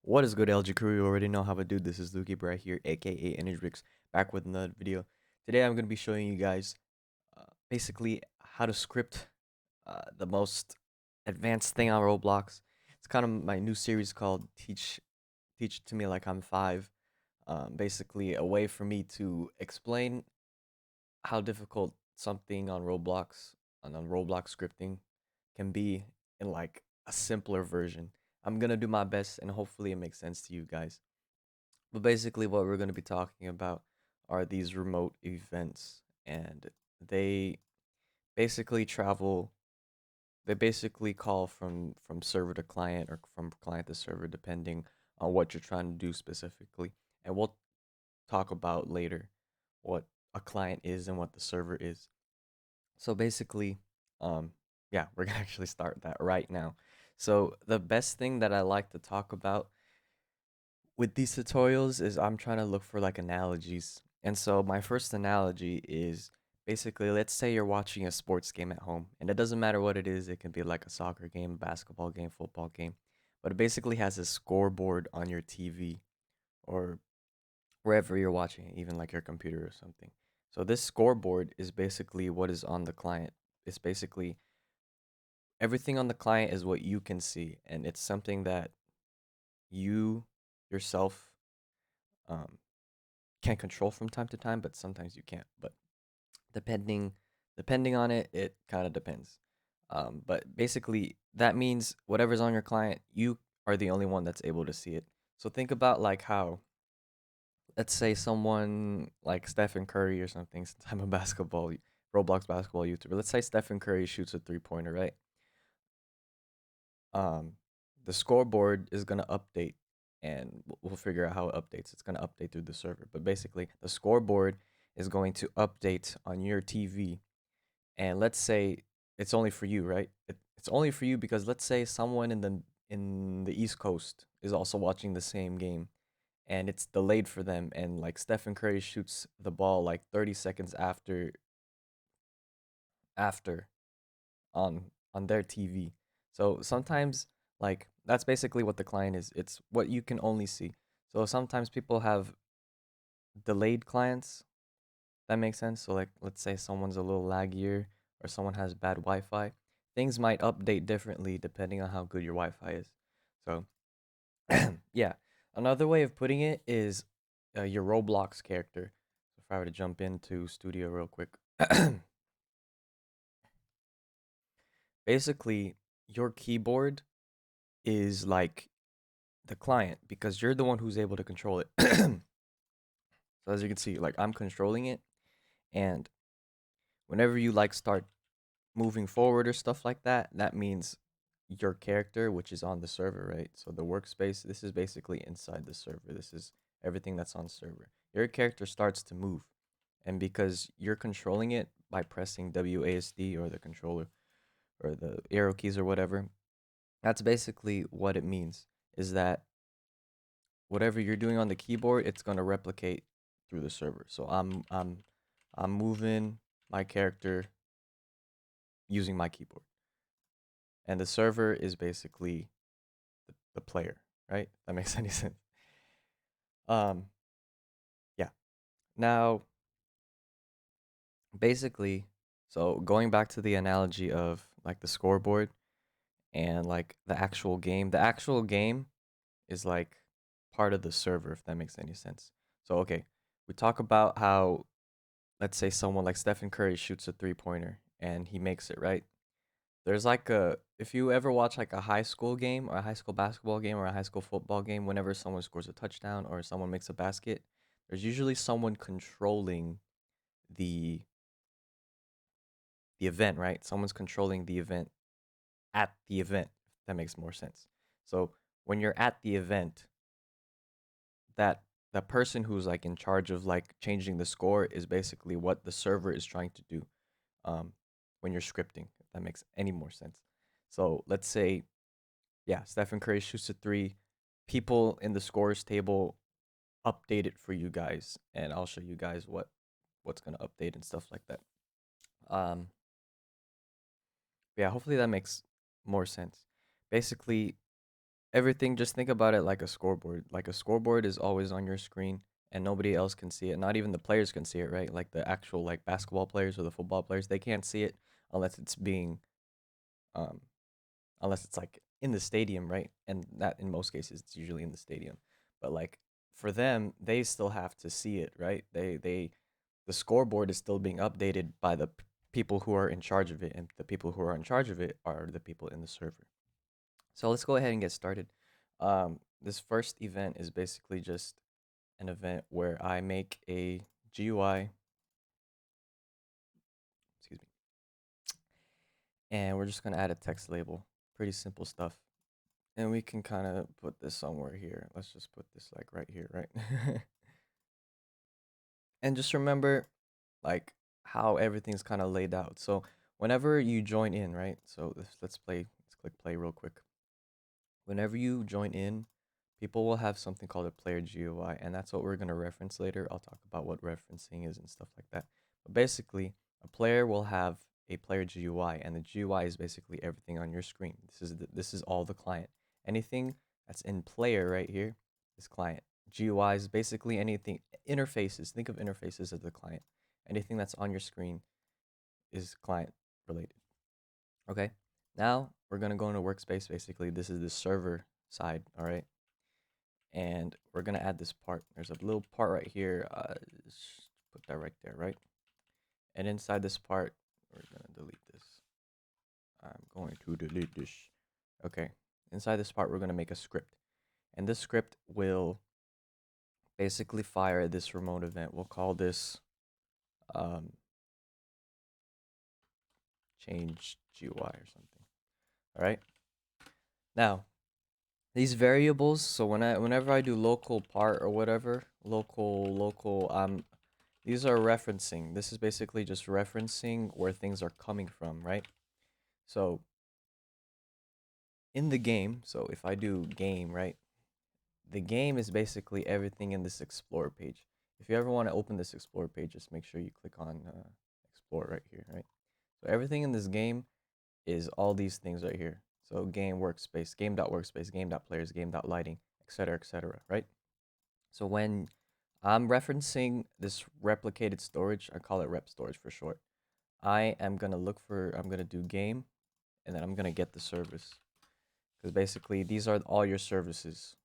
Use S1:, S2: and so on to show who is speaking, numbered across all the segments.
S1: What is good, LG crew? You already know how to do. This is LukeGabriel right here, aka Energy, back with another video. Today, I'm going to be showing you guys basically how to script the most advanced thing on Roblox. It's kind of my new series called Teach It to Me Like I'm Five. Basically, a way for me to explain how difficult something on Roblox on Roblox scripting can be in like a simpler version. I'm gonna do my best, and hopefully, it makes sense to you guys. But basically, what we're going to be talking about are these remote events, and they basically travel. They basically call from server to client or from client to server, depending on what you're trying to do specifically. And we'll talk about later what a client is and what the server is. So basically, um, yeah, we're gonna actually start that right now. So the best thing that I like to talk about with these tutorials is I'm trying to look for like analogies. And so my first analogy is basically, let's say you're watching a sports game at home, and it doesn't matter what it is. It can be like a soccer game, basketball game, football game, but it basically has a scoreboard on your TV or wherever you're watching it, even like your computer or something. So this scoreboard is basically what is on the client. It's basically everything on the client is what you can see, and it's something that you yourself um, can control from time to time, but sometimes you can't. But depending depending on it, it kind of depends. But basically, that means whatever's on your client, you are the only one that's able to see it. So think about like how, let's say someone like Stephen Curry or something, since I'm a Roblox basketball YouTuber. Let's say Stephen Curry shoots a 3-pointer, right? um, the scoreboard is gonna update, and we'll figure out how it updates. It's gonna update through the server, but basically, the scoreboard is going to update on your TV. And let's say it's only for you, right? It's only for you because let's say someone in the East Coast is also watching the same game, and it's delayed for them. And like Stephen Curry shoots the ball like 30 seconds after on their TV. So sometimes like that's basically what the client is. It's what you can only see. So sometimes people have delayed clients. That makes sense. So like let's say someone's a little laggier or someone has bad Wi-Fi. Things might update differently depending on how good your Wi-Fi is. So yeah, another way of putting it is your Roblox character. So if I were to jump into Studio real quick, basically your keyboard is like the client because you're the one who's able to control it. So as you can see, like I'm controlling it, and whenever you like start moving forward or stuff like that, that means your character, which is on the server, right? So the workspace, this is basically inside the server. This is everything that's on server. Your character starts to move, and because you're controlling it by pressing WASD or the controller or the arrow keys or whatever, that's basically what it means. Is that whatever you're doing on the keyboard, it's gonna replicate through the server. So I'm moving my character using my keyboard, and the server is basically the player, right? That makes any sense. Um, yeah. Now, basically, so going back to the analogy of like the scoreboard and like the actual game is like part of the server, if that makes any sense. So okay, we talk about how, let's say someone like Stephen Curry shoots a 3-pointer and he makes it, right? There's like a if you ever watch like a high school game or a high school basketball game or a high school football game, whenever someone scores a touchdown or someone makes a basket, there's usually someone controlling the the event, right? Someone's controlling the event at the event, if that makes more sense. So when you're at the event, that the person who's like in charge of like changing the score is basically what the server is trying to do um, when you're scripting, if that makes any more sense. So let's say, yeah, Stephen Curry shoots a three. People in the scores table update it for you guys, and I'll show you guys what's gonna update and stuff like that. Um, yeah, hopefully that makes more sense. Basically, everything, just think about it like a scoreboard. Like a scoreboard is always on your screen and nobody else can see it. Not even the players can see it, right? Like the actual like basketball players or the football players, they can't see it unless it's being um unless it's like in the stadium, right? And that in most cases it's usually in the stadium. But like for them, they still have to see it, right? They the scoreboard is still being updated by the people who are in charge of it, and the people who are in charge of it are the people in the server. So let's go ahead and get started. This first event is basically just an event where I make a GUI, excuse me, and we're just gonna add a text label. Pretty simple stuff. And we can kind of put this somewhere here. Let's just put this like right here, right? And just remember like how everything's kind of laid out. So whenever you join in, right? So let's click play real quick. Whenever you join in, people will have something called a player GUI, and that's what we're going to reference later. I'll talk about what referencing is and stuff like that. But basically, a player will have a player GUI, and the GUI is basically everything on your screen. This is all the client. Anything that's in player right here is client. GUI is basically anything interfaces. Think of interfaces as the client. Anything that's on your screen is client related. Okay. Now we're gonna go into workspace. Basically, this is the server side. All right. And we're gonna add this part. There's a little part right here. Put that right there, right? And inside this part, we're gonna delete this. I'm going to delete this. Okay. Inside this part, we're gonna make a script, and this script will basically fire this remote event. We'll call this um, change GUI or something. All right. Now these variables. So whenever I do local part or whatever, local, these are referencing. This is basically just referencing where things are coming from, right? So in the game, so if I do game, right? The game is basically everything in this explore page. If you ever want to open this explore page, just make sure you click on explore right here, right? So everything in this game is all these things right here. So game workspace, game.workspace, game.players, game.lighting, etc., right? So when I'm referencing this replicated storage, I call it rep storage for short. I'm gonna do game, and then I'm gonna get the service. Because basically these are all your services.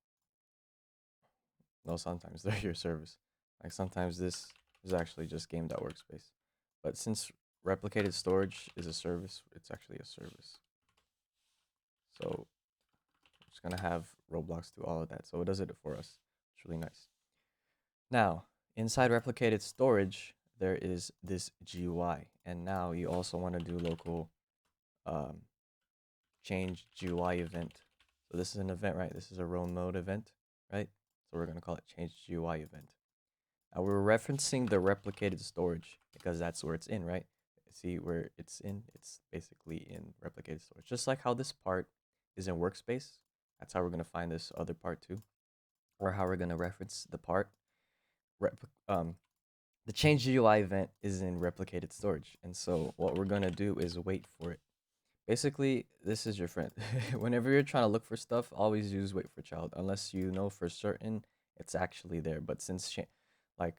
S1: No, sometimes they're your service. Like sometimes this is actually just game.workspace. But since replicated storage is a service, it's actually a service. So I'm just gonna have Roblox do all of that. So it does it for us. It's really nice. Now, inside replicated storage, there is this GUI. And now you also want to do local um, change GUI event. So this is an event, right? This is a roam mode event, right? So we're going to call it change GUI event. Now we're referencing the replicated storage because that's where it's in, right? See where it's in? It's basically in replicated storage. Just like how this part is in workspace, that's how we're going to find this other part too. Or how we're going to reference the part. The change GUI event is in replicated storage. And so what we're going to do is wait for it. Basically, this is your friend. Whenever you're trying to look for stuff, always use wait for child, unless you know for certain it's actually there. But like,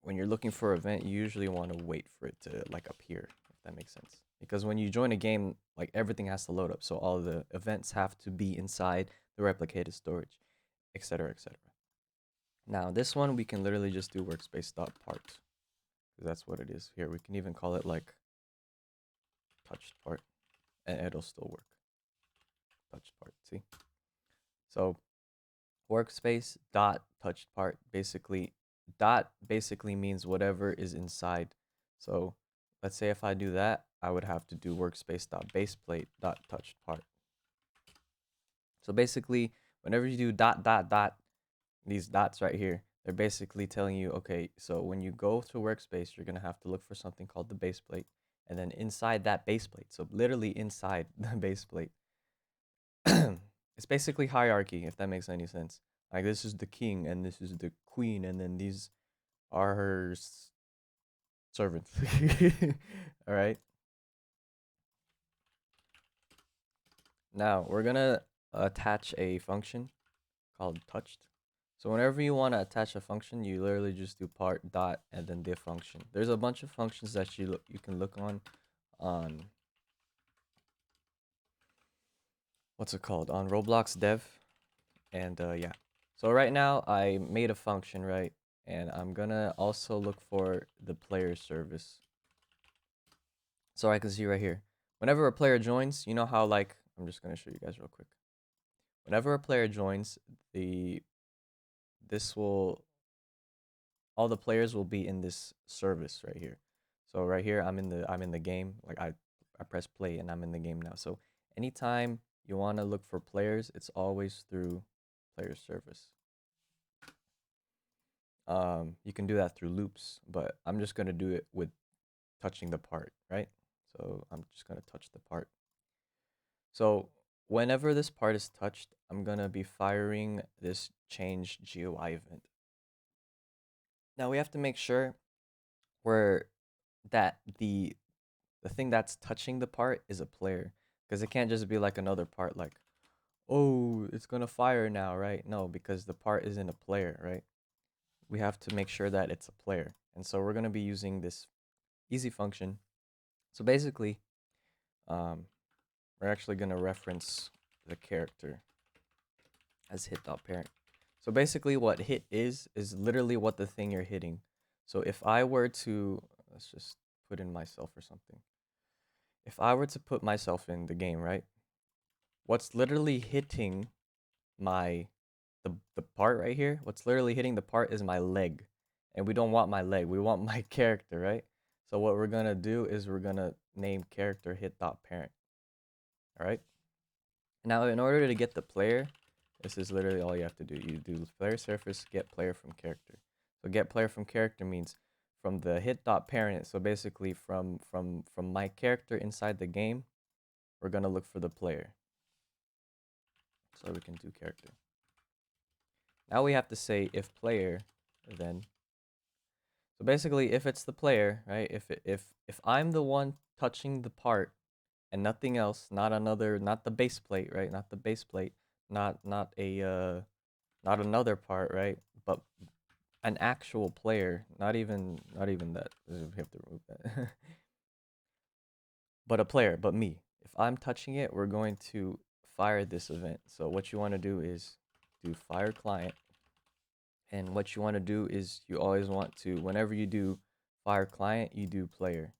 S1: when you're looking for an event, you usually want to wait for it to, like, appear, if that makes sense. Because when you join a game, like, everything has to load up. So all the events have to be inside the replicated storage, etc., etc. Now, this one, we can literally just do workspace.part, because that's what it is here. We can even call it, like, touched part, and it'll still work. Touched part, see? So workspace dot touched part, basically dot basically means whatever is inside. So let's say if I do that, I would have to do workspace dot baseplate dot touched part. So basically, whenever you do dot, these dots right here, they're basically telling you, okay, so when you go to workspace, you're gonna have to look for something called the baseplate, and then inside that baseplate, so literally inside the baseplate, it's basically hierarchy, if that makes any sense. Like this is the king, and this is the queen, and then these are her servants. All right. Now we're gonna attach a function called touched. So whenever you want to attach a function, you literally just do part dot and then div function. There's a bunch of functions that you can look on what's it called, on Roblox dev, and yeah. So right now I made a function, right, and I'm gonna also look for the player service. So I can see right here, whenever a player joins, you know how, like, I'm just gonna show you guys real quick. Whenever a player joins, this will all the players will be in this service right here. So right here, I'm in the game. Like I press play and I'm in the game now. So anytime you want to look for players, it's always through player service. You can do that through loops, but I'm just gonna do it with touching the part, right? So I'm just gonna touch the part. So whenever this part is touched, I'm gonna be firing this change GUI event. Now we have to make sure where that the thing that's touching the part is a player, because it can't just be like another part, like, oh, it's gonna fire now, right? No, because the part isn't a player, right? We have to make sure that it's a player, and so we're gonna be using this easy function. So basically, um, we're actually gonna reference the character as hit.parent. So basically, what hit is literally what the thing you're hitting. So if I were to, let's just put in myself or something. If I were to put myself in the game, right? What's literally hitting my the part right here, what's literally hitting the part is my leg. And we don't want my leg. We want my character, right? So what we're gonna do is we're gonna name character hit.parent. Alright? Now in order to get the player, this is literally all you have to do. You do player surface get player from character. So get player from character means from the hit.parent, so basically from my character inside the game, we're gonna look for the player. So we can do character. Now we have to say if player, then. So basically, if it's the player, right? If I'm the one touching the part and nothing else, not the base plate, right? Not the base plate, not another part, right? But an actual player, not even that. We have to remove that. But a player, but me. If I'm touching it, we're going to fire this event. So what you want to do is do fire client. And what you want to do is you always want to, whenever you do fire client, you do player.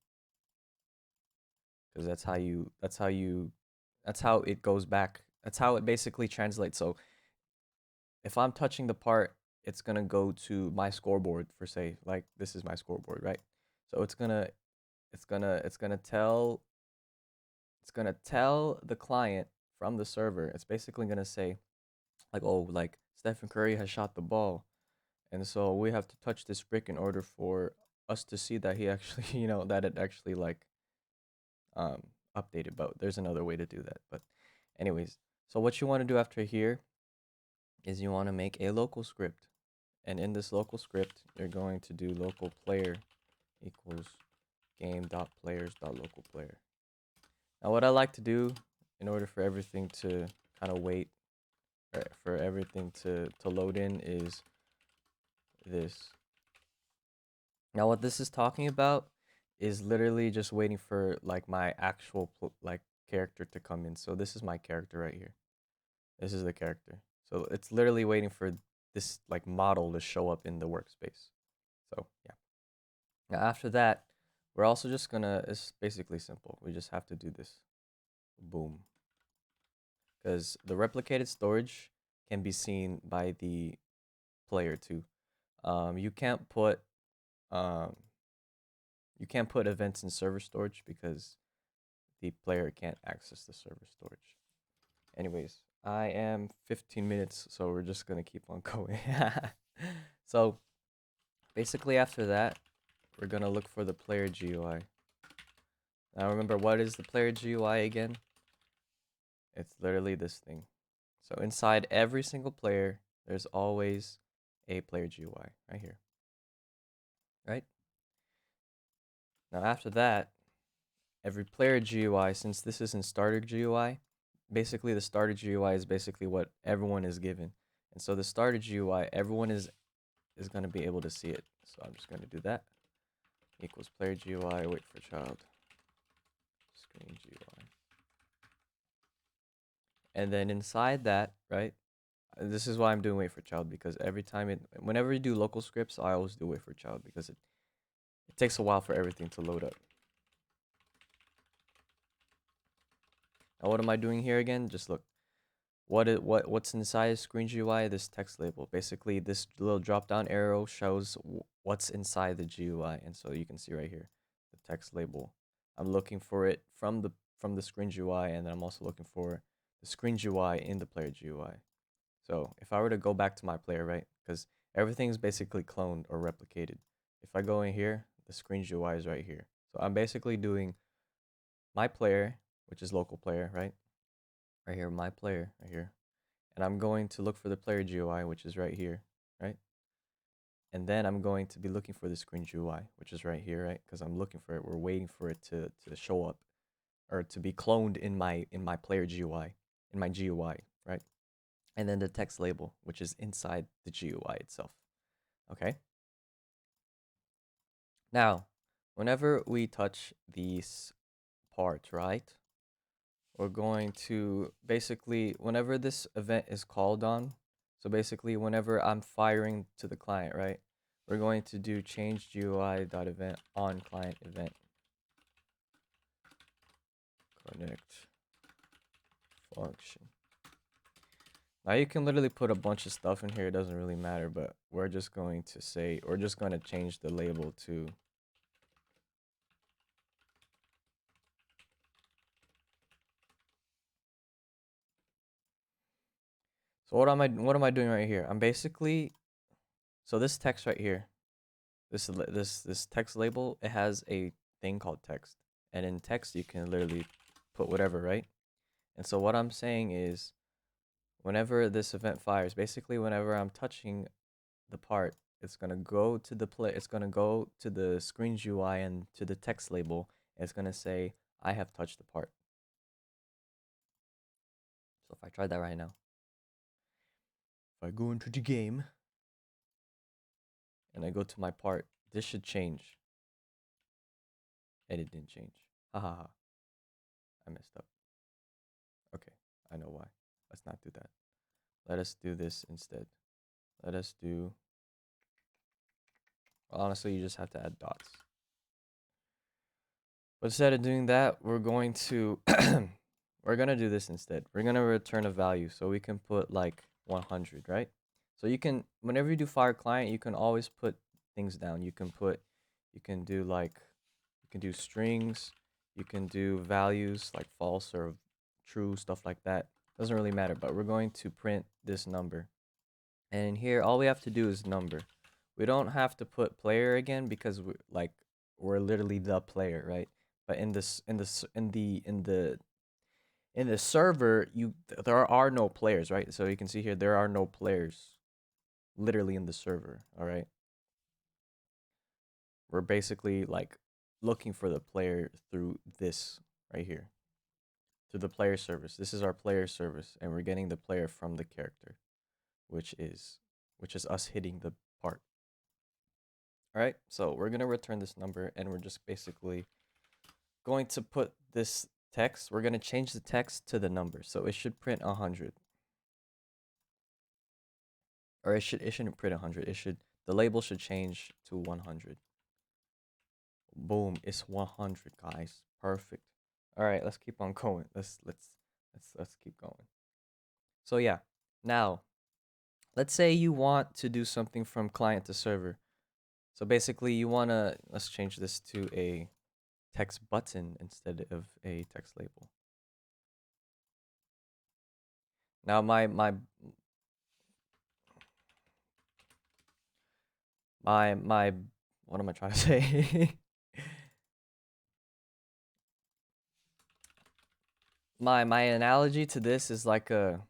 S1: Because that's how it goes back. That's how it basically translates. So if I'm touching the part, it's gonna go to my scoreboard, for say, like this is my scoreboard, right? So it's gonna tell the client from the server. It's basically gonna say, like, oh, like Stephen Curry has shot the ball. And so we have to touch this brick in order for us to see that he actually, that it actually, like, um updated. But there's another way to do that. But anyways, so what you want to do after here is you want to make a local script. And in this local script, you're going to do local player equals game.players.local player. Now what I like to do in order for everything to kind of wait, right, for everything to load in is this. Now what this is talking about is literally just waiting for like my actual like character to come in. So this is my character right here. This is the character. So it's literally waiting for this like model to show up in the workspace. So yeah. Now after that, we're also just gonna, it's basically simple. We just have to do this. Boom. Because the replicated storage can be seen by the player too. You can't put um events in server storage because the player can't access the server storage. Anyways, I am 15 minutes, so we're just gonna keep on going. So basically after that, we're gonna look for the player GUI. Now remember, what is the player GUI again? It's literally this thing. So inside every single player, there's always a player GUI right here. Right? Now after that, every player GUI, since this is in starter GUI, basically the starter GUI is basically what everyone is given. And so the starter GUI, everyone is going to be able to see it. So I'm just going to do that. Equals player GUI, wait for child. Screen GUI. And then inside that, right? This is why I'm doing wait for child, because every time whenever you do local scripts, I always do wait for child because it takes a while for everything to load up. Now what am I doing here again? Just look. What's inside screen GUI? This text label. Basically, this little drop down arrow shows what's inside the GUI, and so you can see right here, the text label. I'm looking for it from the screen GUI, and then I'm also looking for the screen GUI in the player GUI. So if I were to go back to my player, right, because everything's basically cloned or replicated. If I go in here, the screen GUI is right here. So I'm basically doing my player, which is local player, right? Right here, my player, right here. And I'm going to look for the player GUI, which is right here, right? And then I'm going to be looking for the screen GUI, which is right here, right? Because I'm looking for it. We're waiting for it to show up or to be cloned in my player GUI, in my GUI, right? And then the text label, which is inside the GUI itself. Okay. Now, whenever we touch these parts, right? We're going to basically, whenever this event is called on, so basically whenever I'm firing to the client, right? We're going to do change GUI.event on client event. Connect function. Now you can literally put a bunch of stuff in here. It doesn't really matter, but we're just going to say, we're just going to change the label to so what am I doing right here? I'm basically, so this text right here, this text label, it has a thing called text, and in text you can literally put whatever, right? And so what I'm saying is, whenever this event fires, basically whenever I'm touching the part, it's gonna go to the it's gonna go to the screen GUI and to the text label. And it's gonna say I have touched the part. So if I try that right now, if I go into the game and I go to my part, this should change. And it didn't change. Ha ha ha. I messed up. Okay, I know why. Let's not do that. Let us do this instead. Let us do, well, honestly, you just have to add dots. But instead of doing that, we're going to we're gonna do this instead. We're gonna return a value, so we can put like 100, right? So you can, whenever you do fire client, you can always put things down. You can do like, you can do strings, you can do values like false or true, stuff like that. Doesn't really matter, but we're going to print this number. And in here, all we have to do is number. We don't have to put player again because we're literally the player, right? But in the server, there are no players, right? So you can see here there are no players literally in the server, all right? We're basically like looking for the player through this right here. To the player service. This is our player service, and we're getting the player from the character, which is us hitting the part. All right, so we're gonna return this number, and we're just basically going to put this text. We're gonna change the text to the number, so it should print 100, or it shouldn't print 100. The label should change to 100. Boom, it's 100, guys. Perfect. All right, let's keep on going. Let's keep going. So yeah, now let's say you want to do something from client to server. So basically you want to, let's change this to a text button instead of a text label. Now my what am I trying to say? my analogy to this is like it's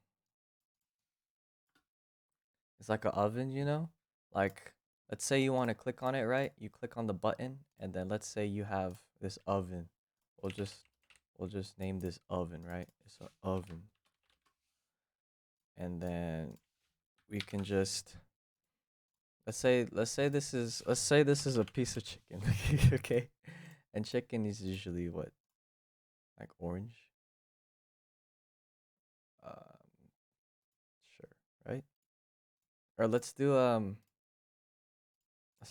S1: like an oven, you know? Like, let's say you want to click on it, right? You click on the button, and then let's say you have this oven. We'll we'll just name this oven, right? It's an oven. And then we can just let's say this is a piece of chicken. Okay. And chicken is usually what? Like orange? Um sure, right? Or let's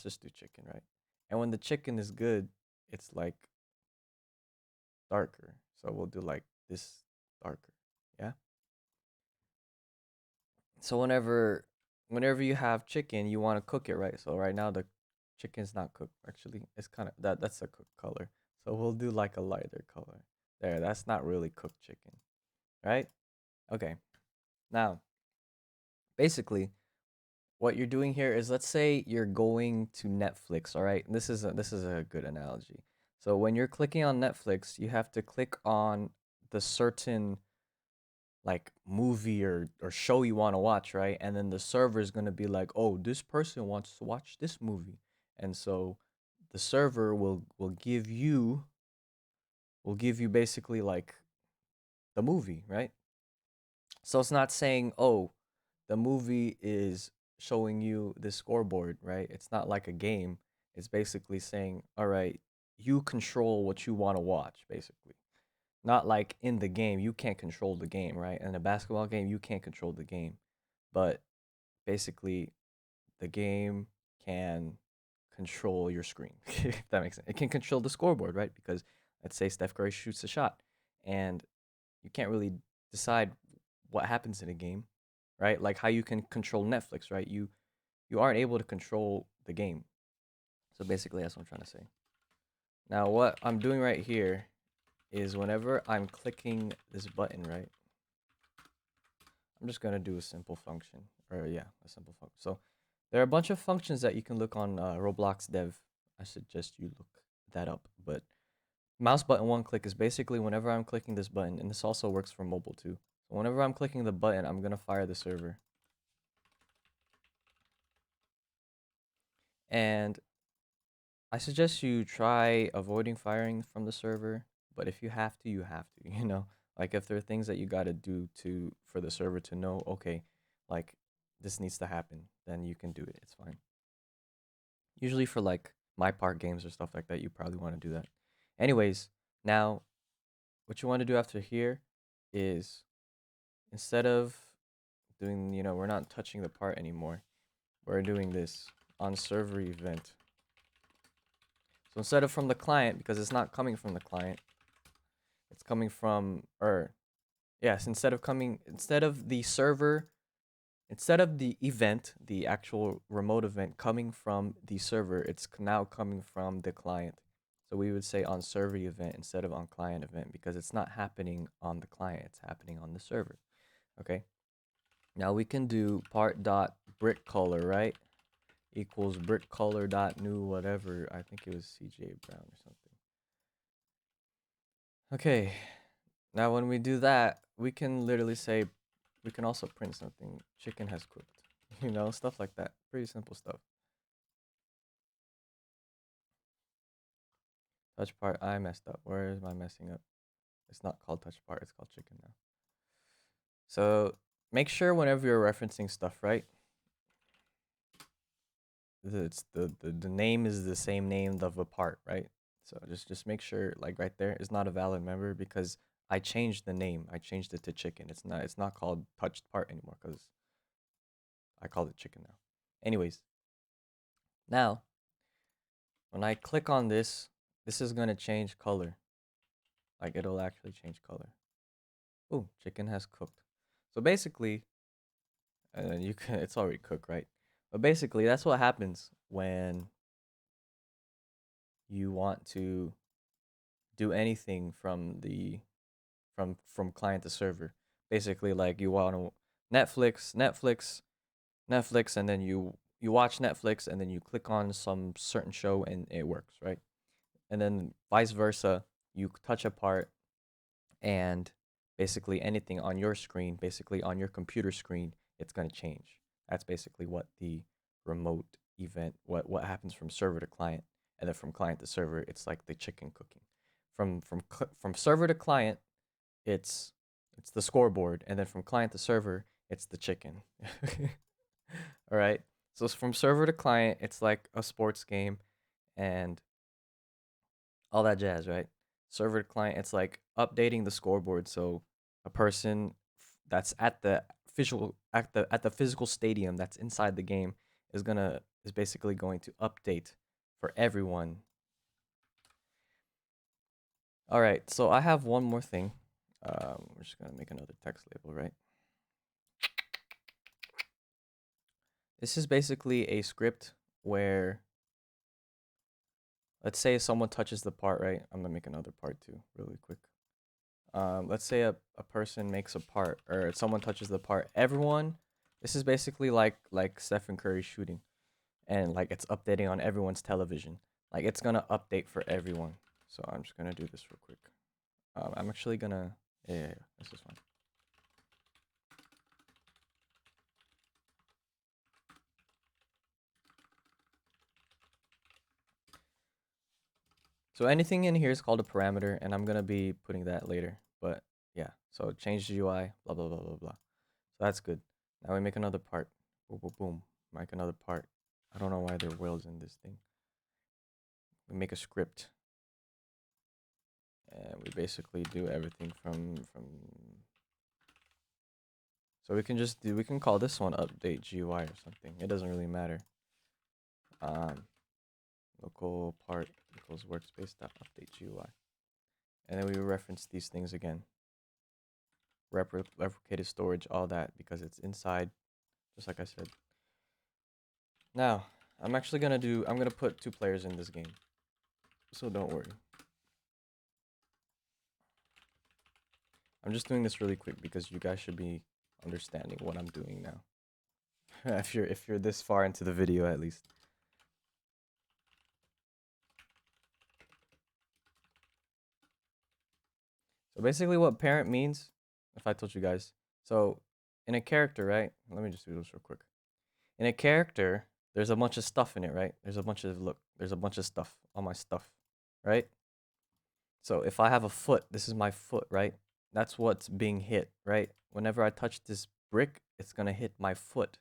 S1: just do chicken, right? And when the chicken is good, it's like darker. So we'll do like this darker. Yeah. So whenever you have chicken, you want to cook it, right? So right now the chicken's not cooked. Actually, it's kind of that's a cooked color. So we'll do like a lighter color. There, that's not really cooked chicken, right? Okay. Now, basically, what you're doing here is let's say you're going to Netflix, all right? This is a good analogy. So when you're clicking on Netflix, you have to click on the certain like movie or show you want to watch, right? And then the server is going to be like, "Oh, this person wants to watch this movie." And so the server will give you basically like the movie, right? So it's not saying, "Oh, the movie is showing you the scoreboard," right? It's not like a game. It's basically saying, "All right, you control what you want to watch," basically. Not like in the game, you can't control the game, right? In a basketball game, you can't control the game. But basically, the game can control your screen, if that makes sense. It can control the scoreboard, right? Because let's say Steph Curry shoots a shot and you can't really decide what happens in a game, right? Like how you can control Netflix, right? You aren't able to control the game. So basically, that's what I'm trying to say. Now, what I'm doing right here is whenever I'm clicking this button, right? I'm just gonna do a simple function, or yeah, a simple function. So there are a bunch of functions that you can look on Roblox Dev. I suggest you look that up. But mouse button one click is basically whenever I'm clicking this button, and this also works for mobile too. So whenever I'm clicking the button, I'm gonna fire the server. And I suggest you try avoiding firing from the server, but if you have to, you have to, you know? Like if there are things that you got to do to for the server to know, okay, like this needs to happen, then you can do it. It's fine. Usually for like my part games or stuff like that, you probably want to do that. Anyways, now what you want to do after here is instead of doing, we're not touching the part anymore. We're doing this on server event. So instead of from the client, because it's not coming from the client, it's coming from, or yes, instead of the server, instead of the event, the actual remote event coming from the server, it's now coming from the client. So we would say on server event instead of on client event because it's not happening on the client, it's happening on the server. Okay. Now we can do part dot brick color, right? Equals brick color dot new whatever. I think it was CJ Brown or something. Okay. Now when we do that, we can literally say we can also print something. Chicken has cooked. Stuff like that. Pretty simple stuff. Touch part, I messed up. Where is my messing up? It's not called touch part, it's called chicken now. So make sure whenever you're referencing stuff, right? The name is the same name of a part, right? So just make sure like right there is not a valid member because I changed the name. I changed it to chicken. It's not called touched part anymore because I called it chicken now. Anyways, now when I click on this, this is gonna change color. Like it'll actually change color. Oh, chicken has cooked. So basically, you can it's already cooked, right? But basically, that's what happens when you want to do anything from the from client to server. Basically, like you want to Netflix, and then you watch Netflix, and then you click on some certain show, and it works, right? And then vice versa, you touch a part, and basically anything on your screen, basically on your computer screen, it's going to change. That's basically what the remote event, what happens from server to client, and then from client to server, it's like the chicken cooking. from server to client, it's the scoreboard, and then from client to server, it's the chicken. All right. So from server to client, it's like a sports game and all that jazz, right? Server to client, it's like updating the scoreboard. So a person that's at the physical stadium that's inside the game is basically going to update for everyone. All right, so I have one more thing. We're just gonna make another text label, right? This is basically a script where, let's say someone touches the part, right? I'm gonna make another part too, really quick. Let's say a person makes a part, or someone touches the part. Everyone, this is basically like Stephen Curry shooting, and like it's updating on everyone's television. Like it's gonna update for everyone. So I'm just gonna do this real quick. I'm actually gonna, yeah, this is fine. So anything in here is called a parameter, and I'm gonna be putting that later. But yeah, so change the UI, blah blah blah blah blah. So that's good. Now we make another part. Boom boom boom. Make another part. I don't know why there are whales in this thing. We make a script, and we basically do everything from. So we can call this one update GUI or something. It doesn't really matter. Local part equals workspace dot update GUI, and then we reference these things again. Replicated storage, all that, because it's inside, just like I said. Now, I'm gonna put 2 players in this game, so don't worry. I'm just doing this really quick because you guys should be understanding what I'm doing now. if you're this far into the video, at least. So basically what parent means, if I told you guys, so in a character, right? Let me just do this real quick. In a character, there's a bunch of stuff in it, right? There's a bunch of stuff on my stuff, right? So if I have a foot, this is my foot, right? That's what's being hit, right? Whenever I touch this brick, it's gonna hit my foot.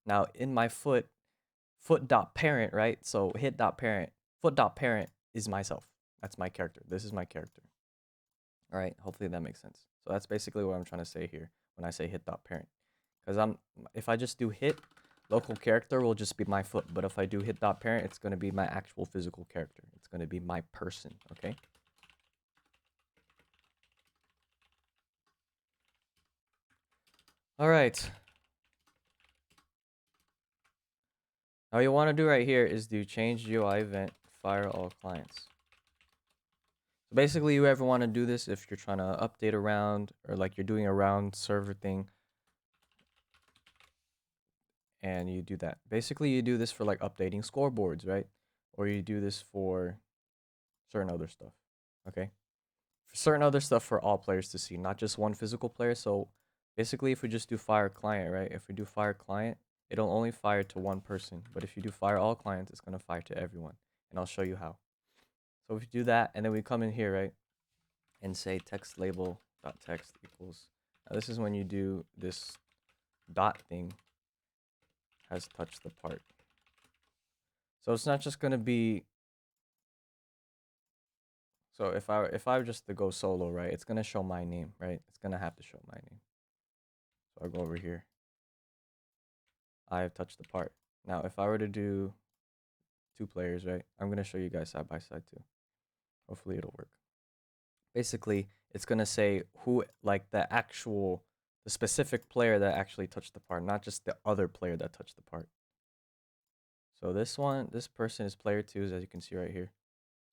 S1: Now in my foot dot parent, right? So hit dot parent, foot dot parent is myself. That's my character. This is my character. All right, hopefully that makes sense. So that's basically what I'm trying to say here when I say hit dot parent. Because if I just do hit, local character will just be my foot. But if I do hit dot parent, it's gonna be my actual physical character. It's gonna be my person, okay? All right. Now, what you want to do right here is do change UI event, fire all clients. So basically, you ever want to do this if you're trying to update around, or like you're doing a round server thing, and you do that. Basically, you do this for like updating scoreboards, right? Or you do this for certain other stuff, okay? For certain other stuff for all players to see, not just one physical player. So basically, if we just do fire client, right? If we do fire client, it'll only fire to one person. But if you do fire all clients, it's gonna fire to everyone. And I'll show you how. So if you do that, and then we come in here, right, and say text label dot text equals. Now this is when you do this dot thing has touched the part. So it's not just gonna be. So if I were just to go solo, right, it's gonna show my name, right? It's gonna have to show my name. So I'll go over here. I have touched the part. Now if I were to do 2 players, right, I'm gonna show you guys side by side too. Hopefully it'll work. Basically, it's gonna say who, like the specific player that actually touched the part, not just the other player that touched the part. So this person is player 2, as you can see right here.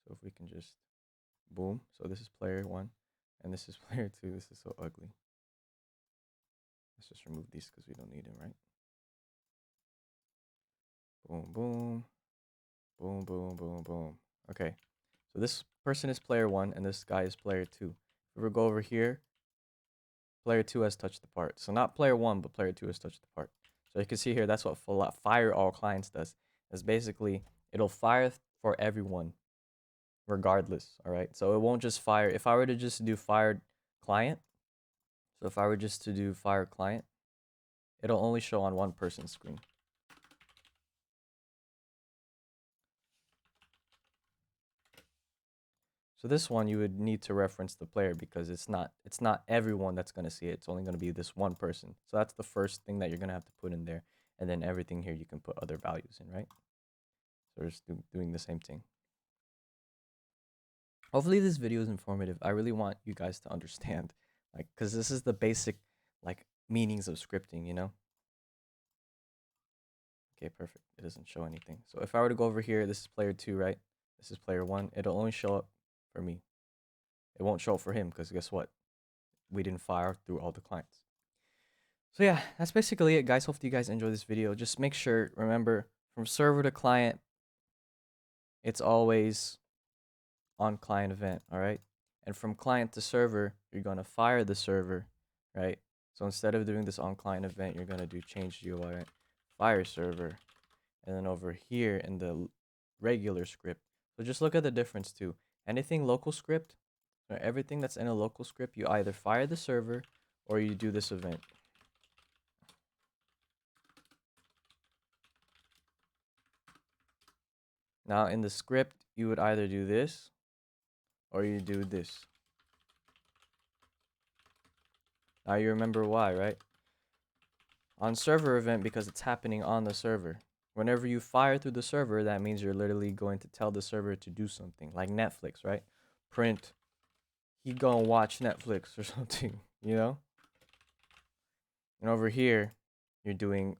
S1: So if we can just boom. So this is player 1, and this is player 2. This is so ugly. Let's just remove these because we don't need them, right? Boom, boom, boom, boom, boom, boom. Okay. So this person is player 1, and this guy is player 2. If we go over here, player 2 has touched the part. So not player 1, but player 2 has touched the part. So you can see here, that's what fire all clients does. Is basically, it'll fire for everyone. regardless. All right. So it won't just fire. If I were to just do fired client, so if I were just to do fire client, it'll only show on one person's screen. So this one you would need to reference the player because it's not everyone that's going to see it. It's only going to be this one person. So that's the first thing that you're going to have to put in there. And then everything here you can put other values in, right? So we're just doing the same thing. Hopefully this video is informative. I really want you guys to understand, like, because this is the basic, like, meanings of scripting, you know? Okay, perfect. It doesn't show anything. So if I were to go over here, this is player 2, right? This is player 1. It'll only show up for me. It won't show up for him because guess what? We didn't fire through all the clients. So yeah, that's basically it, guys. Hopefully you guys enjoy this video. Just make sure, remember, from server to client, it's always on client event, all right? And from client to server, you're going to fire the server, right? So instead of doing this on client event, you're going to do change GUI, right? Fire server. And then over here in the regular script. So just look at the difference too. Anything local script, or everything that's in a local script, you either fire the server or you do this event. Now in the script, you would either do this or you do this. Now you remember why, right? On server event, because it's happening on the server. Whenever you fire through the server, that means you're literally going to tell the server to do something, like Netflix, right? Print, he gonna watch Netflix or something, you know? And over here, you're doing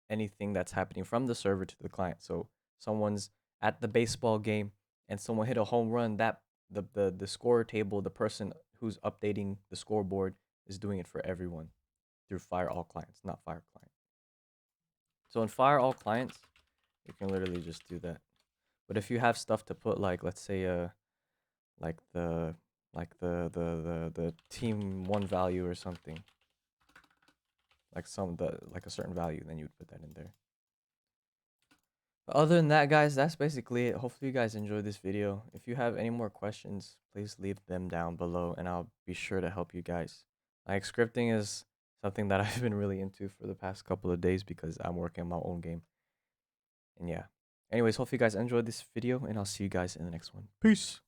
S1: anything that's happening from the server to the client. So someone's at the baseball game and someone hit a home run, that the score table, the person who's updating the scoreboard is doing it for everyone through fire all clients, not fire client. So in fire all clients, you can literally just do that. But if you have stuff to put, like, let's say like the team one value or something, like like a certain value, then you would put that in there. But other than that, guys, that's basically it. Hopefully you guys enjoyed this video. If you have any more questions, please leave them down below and I'll be sure to help you guys. Like, scripting is something that I've been really into for the past couple of days because I'm working on my own game. And yeah. Anyways, hope you guys enjoyed this video and I'll see you guys in the next one. Peace.